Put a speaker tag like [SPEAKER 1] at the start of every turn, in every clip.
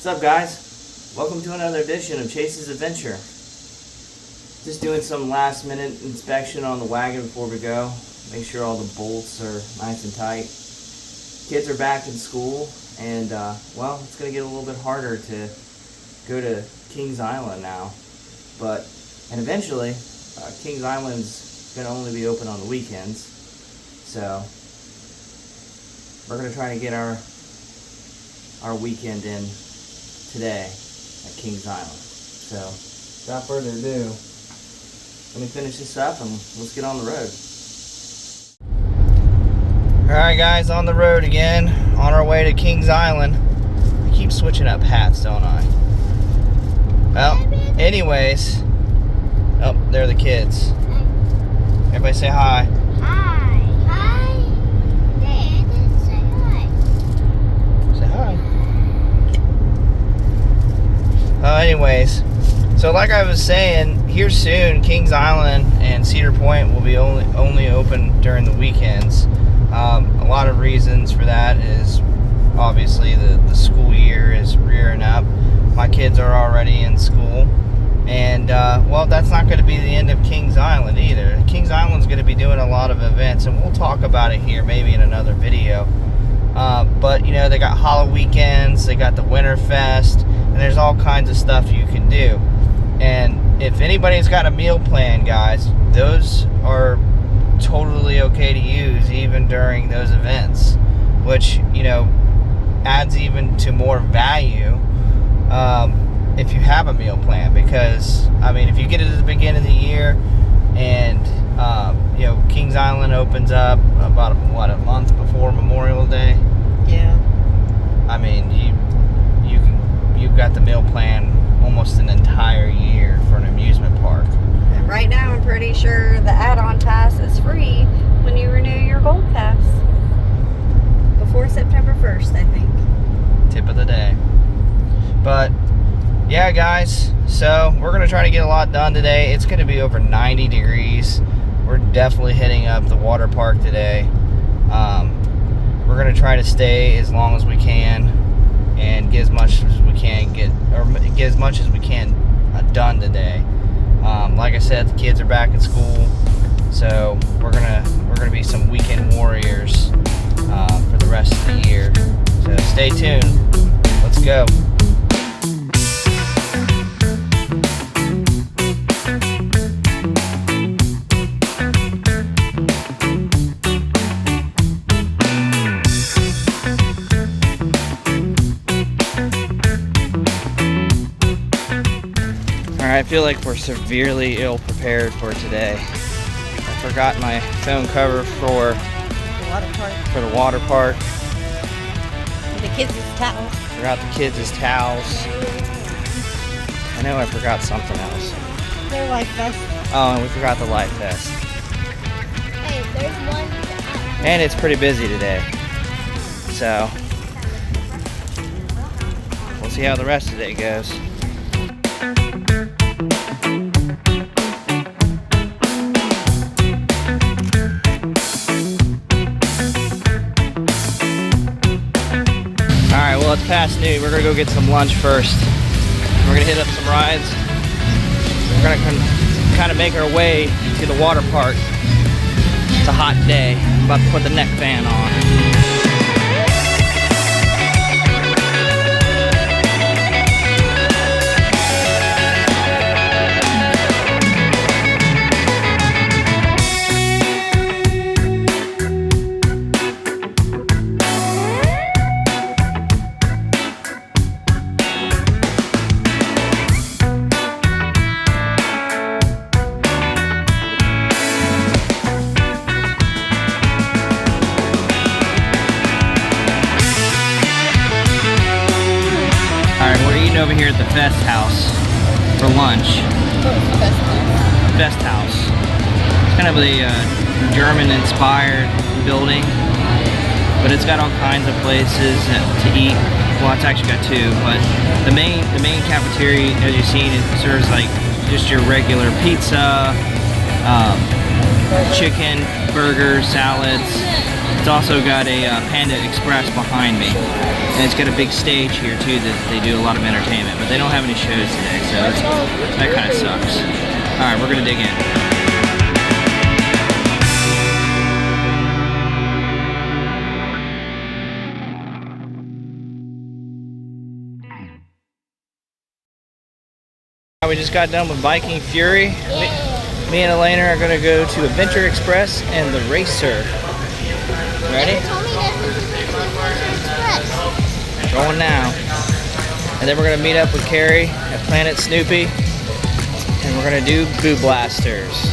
[SPEAKER 1] What's up, guys? Welcome to another edition of Chase's Adventure. Just doing some last minute inspection on the wagon before we go. Make sure all the bolts are nice and tight. Kids are back in school, and well, it's going to get a little bit harder to go to Kings Island now. And eventually, Kings Island's going to only be open on the weekends. So we're going to try to get our weekend in today at Kings Island. So without further ado, let me finish this up and let's get on the road. Alright guys, on the road again, on our way to Kings Island. I keep switching up hats, don't I? Well, anyways, oh, there are the kids. Everybody say hi.
[SPEAKER 2] Hi. Hi. Dad, say hi.
[SPEAKER 1] Say hi. Anyways, so like I was saying, here soon, Kings Island and Cedar Point will be only open during the weekends. A lot of reasons for that is obviously the school year is rearing up. My kids are already in school, and well, that's not going to be the end of Kings Island either. Kings Island's going to be doing a lot of events, and we'll talk about it here maybe in another video. But you know, they got Hollow Weekends, they got the Winter Fest, and there's all kinds of stuff you can do. And if anybody's got a meal plan, guys, those are totally okay to use even during those events, which, you know, adds even to more value if you have a meal plan. Because I mean, if you get it at the beginning of the year and you know, Kings Island opens up about a month before Memorial Day.
[SPEAKER 3] Yeah.
[SPEAKER 1] I mean, you've got the meal plan almost an entire year for an amusement park.
[SPEAKER 3] And right now, I'm pretty sure the add-on pass is free when you renew your Gold Pass before September 1st, I think.
[SPEAKER 1] Tip of the day. But yeah, guys, so we're gonna try to get a lot done today. It's gonna be over 90 degrees. We're definitely hitting up the water park today. We're gonna try to stay as long as we can and get as much as we can done today. Like I said, the kids are back in school, so we're gonna be some weekend warriors for the rest of the year. So stay tuned. Let's go. I feel like we're severely ill prepared for today. I forgot my phone cover for the water park.
[SPEAKER 3] The kids' towels.
[SPEAKER 1] Forgot the kids' towels. I know I forgot something else.
[SPEAKER 3] Their life vest.
[SPEAKER 1] Oh, and we forgot the life vest.
[SPEAKER 2] Hey, there's one.
[SPEAKER 1] And it's pretty busy today. So we'll see how the rest of the day goes. Alright, well, it's past noon. We're gonna go get some lunch first. We're gonna hit up some rides. We're gonna kind of make our way to the water park. It's a hot day. I'm about to put the neck fan on. Over here at the Fest House for lunch. Fest House. It's kind of a German-inspired building, but it's got all kinds of places to eat. Well, it's actually got two, but the main cafeteria, as you've seen, it serves like just your regular pizza, chicken, burgers, salads, It's also got a Panda Express behind me. And it's got a big stage here too that they do a lot of entertainment, but they don't have any shows today, so that kind of sucks. Alright, we're gonna dig in. We just got done with Viking Fury. Me and Elena are gonna go to Adventure Express and the Racer. Ready? Going now. And then we're gonna meet up with Carrie at Planet Snoopy. And we're gonna do Boo Blasters.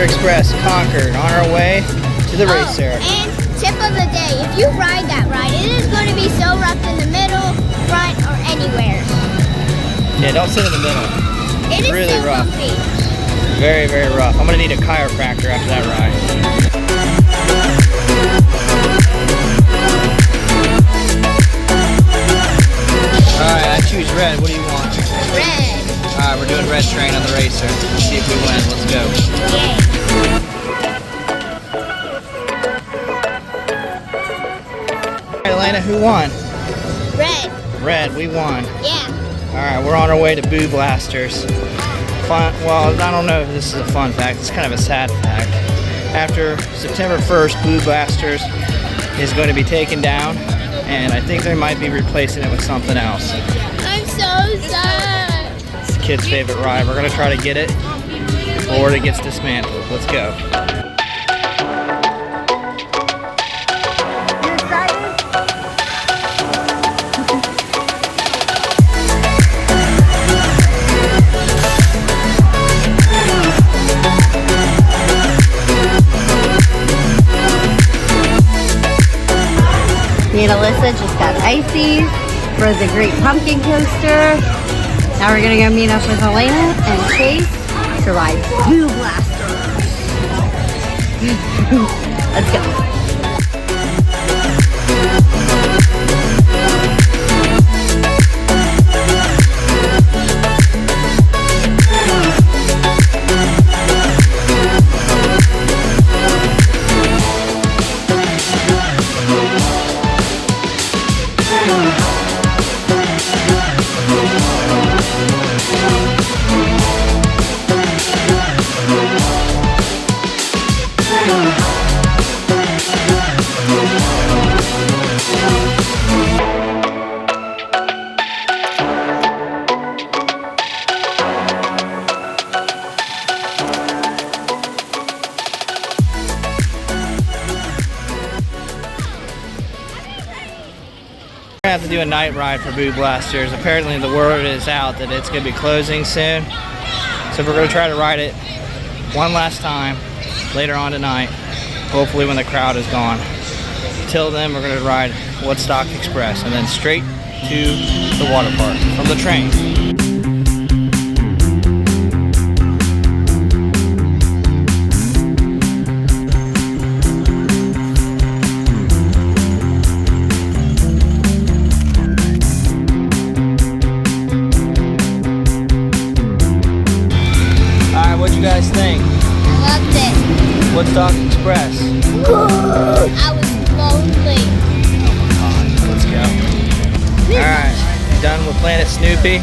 [SPEAKER 1] Express conquered, on our way to the Racer.
[SPEAKER 2] And tip of the day, if you ride that ride, it is going to be so rough in the middle, front, or anywhere.
[SPEAKER 1] Yeah, don't sit in the middle.
[SPEAKER 2] It is
[SPEAKER 1] really
[SPEAKER 2] so
[SPEAKER 1] rough.
[SPEAKER 2] bumpy.
[SPEAKER 1] Very, very rough. I'm going to need a chiropractor after that ride. Alright, I choose red. What do you want?
[SPEAKER 2] Red.
[SPEAKER 1] Alright, we're doing red train on the Racer. Let's see if we win. Let's go.
[SPEAKER 2] Yay.
[SPEAKER 1] Alright, Elena, who won?
[SPEAKER 2] Red.
[SPEAKER 1] Red, we won.
[SPEAKER 2] Yeah.
[SPEAKER 1] Alright, we're on our way to Boo Blasters. Fun, well, I don't know if this is a fun fact. It's kind of a sad fact. After September 1st, Boo Blasters is going to be taken down, and I think they might be replacing it with something else.
[SPEAKER 2] I'm so sad.
[SPEAKER 1] It's the kid's favorite ride. We're going to try to get it before it gets dismantled. Let's go.
[SPEAKER 3] Me and Alyssa just got ices for the Great Pumpkin Coaster. Now we're gonna go meet up with Elena and Chase to ride Boo Blasters. Let's go.
[SPEAKER 1] Have to do a night ride for Boo Blasters. Apparently the word is out that it's going to be closing soon. So we're going to try to ride it one last time later on tonight. Hopefully when the crowd is gone. Till then we're going to ride Woodstock Express and then straight to the water park from the train. What'd you guys think?
[SPEAKER 2] I loved it.
[SPEAKER 1] Woodstock Express.
[SPEAKER 2] I was lonely.
[SPEAKER 1] Let's go. Alright, done with Planet Snoopy.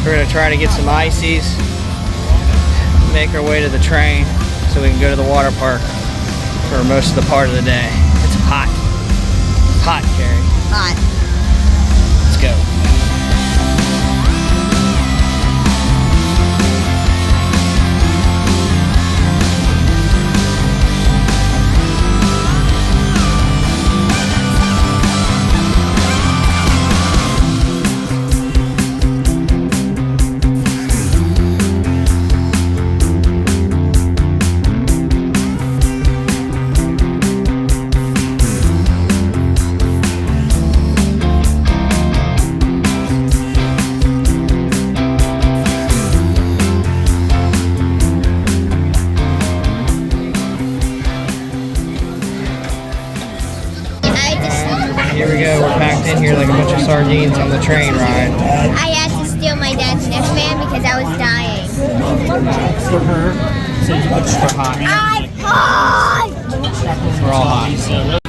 [SPEAKER 1] We're going to try to get some ices. Make our way to the train so we can go to the water park for most of the part of the day. It's hot. Hot, Carrie.
[SPEAKER 3] Hot.
[SPEAKER 1] Let's go. sardines on the train ride.
[SPEAKER 2] I had to steal my dad's neckband because I was dying.
[SPEAKER 4] For her, so you put
[SPEAKER 1] For hot.
[SPEAKER 2] I'm hot!
[SPEAKER 1] We're all hot.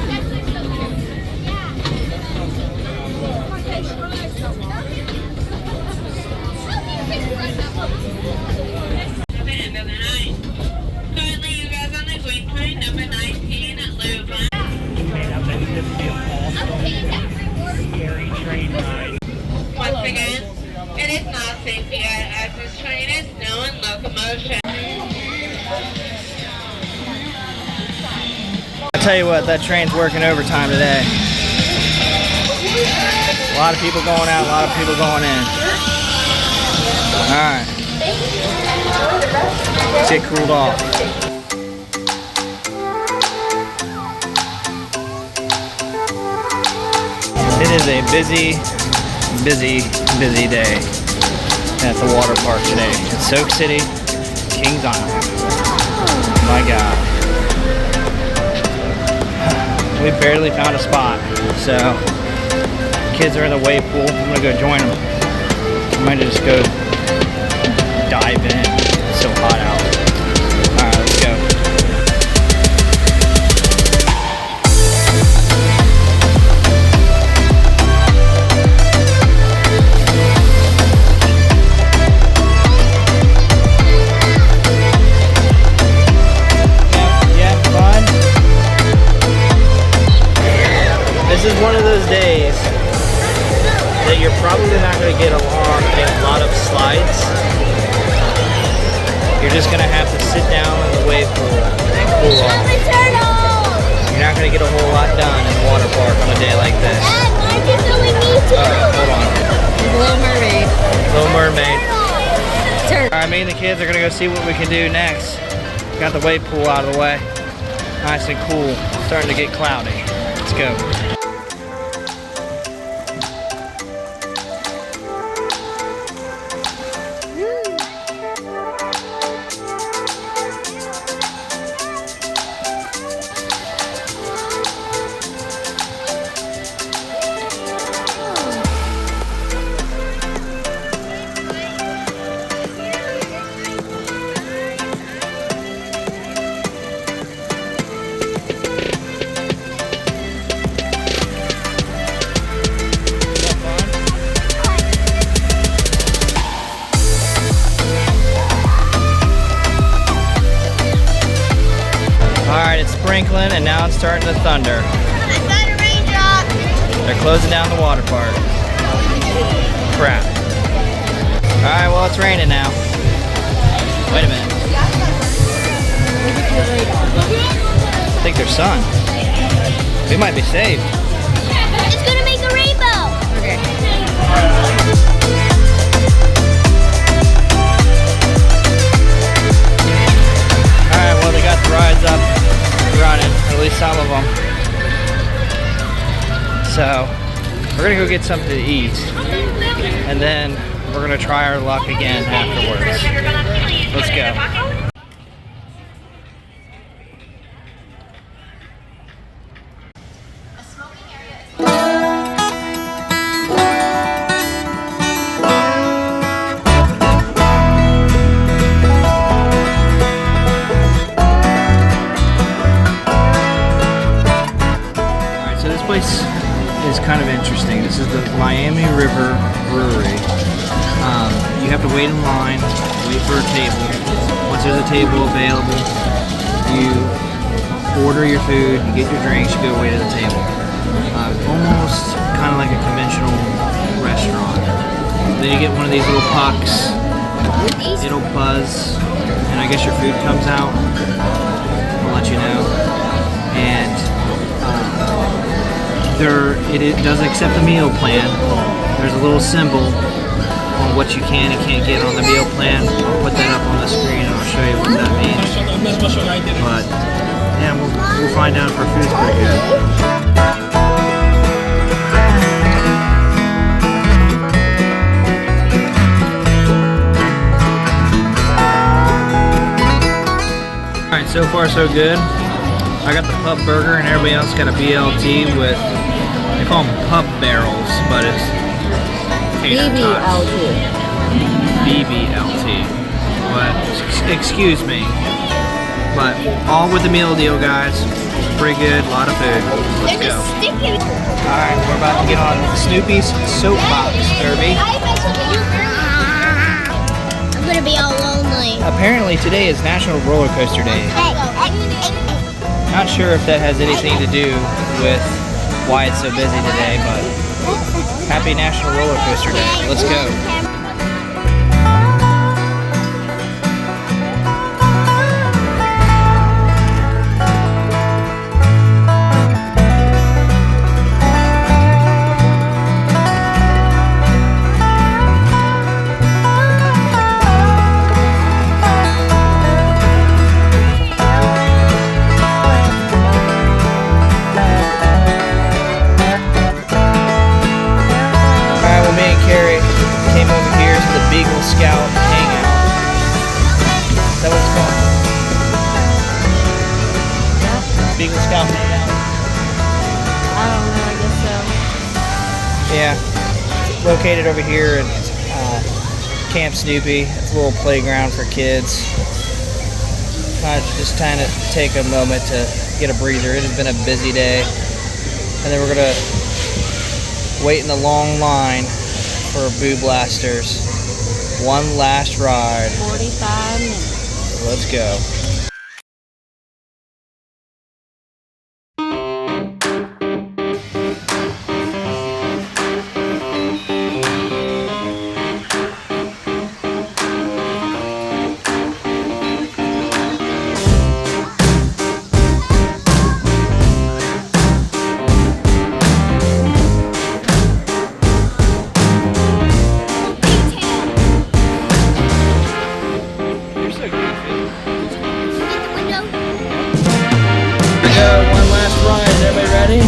[SPEAKER 5] Currently, you guys on the green train number 19 at Louvain.
[SPEAKER 4] scary train ride.
[SPEAKER 5] Once again, it is not safe yet as this train is still in locomotion.
[SPEAKER 1] I tell you what, that train's working overtime today. A lot of people going out, a lot of people going in. Alright. Let's get cooled off. It is a busy day at the water park today. It's Soak City, Kings Island. My God. We barely found a spot, so kids are in the wave pool. I'm gonna go join them. I might just go dive in. It's so hot out. All right, let's go. Yeah, fun. This is one of those days that you're probably not going to get along in a lot of slides. You're just going to have to sit down in the wave pool and cool off. You're not going to get a whole lot done in the water park on a day like this.
[SPEAKER 2] Dad, why did you me too?
[SPEAKER 1] Hold on.
[SPEAKER 3] Little Mermaid.
[SPEAKER 1] Little Mermaid.
[SPEAKER 3] Turn.
[SPEAKER 1] Alright, me and the kids are going to go see what we can do next. Got the wave pool out of the way. Nice and cool. Starting to get cloudy. Let's go. Alright, it's sprinkling and now it's starting to thunder.
[SPEAKER 2] I got a raindrop.
[SPEAKER 1] They're closing down the water park. Crap. Alright, well it's raining now. Wait a minute. I think there's sun. We might be saved.
[SPEAKER 2] It's gonna make a rainbow.
[SPEAKER 3] Okay.
[SPEAKER 1] Alright, well they got the rides up running, or at least some of them. So, we're gonna go get something to eat. And then we're gonna try our luck again afterwards. Let's go. Place is kind of interesting. This is the Miami River Brewery. You have to wait in line, wait for a table. Once there's a table available, you order your food, you get your drinks, you go away to the table. Almost kind of like a conventional restaurant. Then you get one of these little pucks. It'll buzz, and I guess your food comes out. I'll let you know. And it does accept the meal plan. There's a little symbol on what you can and can't get on the meal plan. I'll put that up on the screen and I'll show you what that means. But yeah, we'll find out if our food's pretty good. Alright, so far so good. I got the pup burger and everybody else got a BLT with, they call them pup barrels, but it's tater tots. BBLT. But excuse me. But all with the meal deal, guys. Pretty good, a lot of food. Let's go. Alright, we're about to get on Snoopy's soapbox derby.
[SPEAKER 2] I'm gonna be all lonely.
[SPEAKER 1] Apparently today is National Roller Coaster Day. Not sure if that has anything to do with why it's so busy today, but happy National Roller Coaster Day. Let's go. Scout hangout. Is that what it's called? Beagle Scout hangout?
[SPEAKER 3] I don't know, I guess so.
[SPEAKER 1] Yeah. Located over here at Camp Snoopy. It's a little playground for kids. Just trying to take a moment to get a breather. It has been a busy day. And then we're going to wait in the long line for Boo Blasters. One last ride.
[SPEAKER 3] 45 minutes.
[SPEAKER 1] Let's go. One last ride. Is everybody ready?
[SPEAKER 2] I'm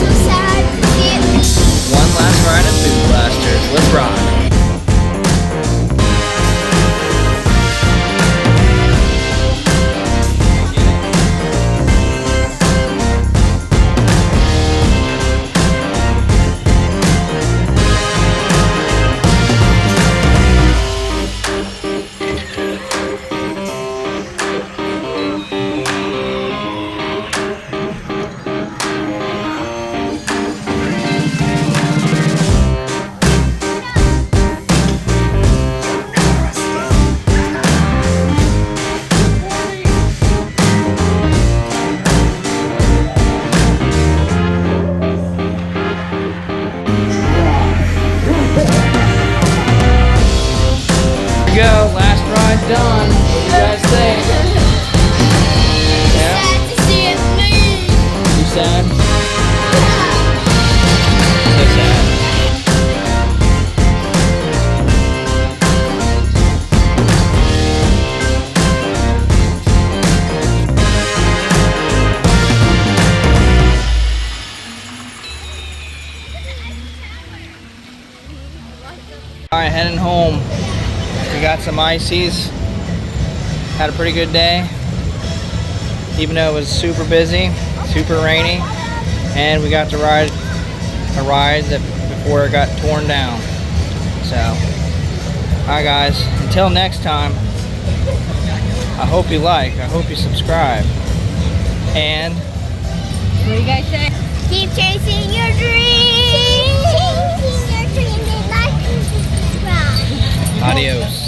[SPEAKER 2] so sad to see it.
[SPEAKER 1] One last ride at Boo Blasters. Let's rock. Go, last ride done. What do you guys think? Yeah?
[SPEAKER 2] Sad to see it leave.
[SPEAKER 1] You sad? So sad. Alright, heading home. We got some ices. Had a pretty good day. Even though it was super busy, super rainy. And we got to ride a ride that before it got torn down. So, alright guys, until next time, I hope you like, I hope you subscribe. And
[SPEAKER 3] What do you guys say?
[SPEAKER 2] Keep chasing your dreams. Keep chasing your dreams and like and subscribe.
[SPEAKER 1] adios.